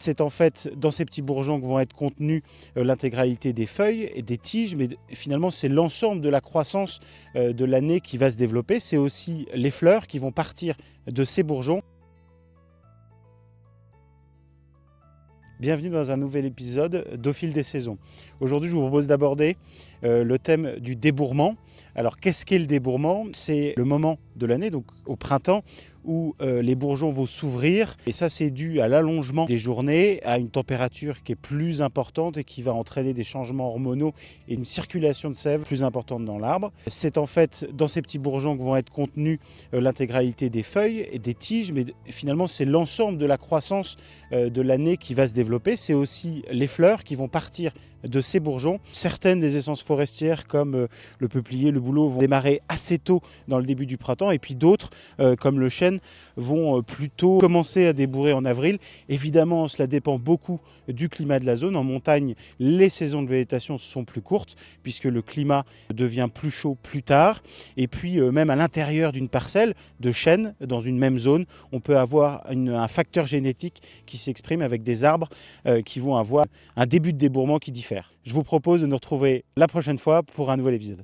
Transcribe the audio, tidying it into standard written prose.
C'est en fait dans ces petits bourgeons que vont être contenues l'intégralité des feuilles et des tiges, mais finalement c'est l'ensemble de la croissance de l'année qui va se développer. C'est aussi les fleurs qui vont partir de ces bourgeons. Bienvenue dans un nouvel épisode d'Au fil des saisons. Aujourd'hui, je vous propose d'aborder le thème du débourrement. Alors, qu'est-ce qu'est le débourrement? C'est le moment de l'année, donc au printemps, où les bourgeons vont s'ouvrir. Et ça, c'est dû à l'allongement des journées, à une température qui est plus importante et qui va entraîner des changements hormonaux et une circulation de sève plus importante dans l'arbre. C'est en fait dans ces petits bourgeons que vont être contenues l'intégralité des feuilles et des tiges, mais finalement, c'est l'ensemble de la croissance de l'année qui va se développer. C'est aussi les fleurs qui vont partir de ces bourgeons. Certaines des essences forestières comme le peuplier, le bouleau vont démarrer assez tôt dans le début du printemps, et puis d'autres comme le chêne vont plutôt commencer à débourrer en avril. Évidemment, cela dépend beaucoup du climat de la zone. En montagne, les saisons de végétation sont plus courtes puisque le climat devient plus chaud plus tard. Et puis même à l'intérieur d'une parcelle de chêne, dans une même zone, on peut avoir un facteur génétique qui s'exprime avec des arbres qui vont avoir un début de débourrement qui diffère. Je vous propose de nous retrouver la prochaine fois pour un nouvel épisode.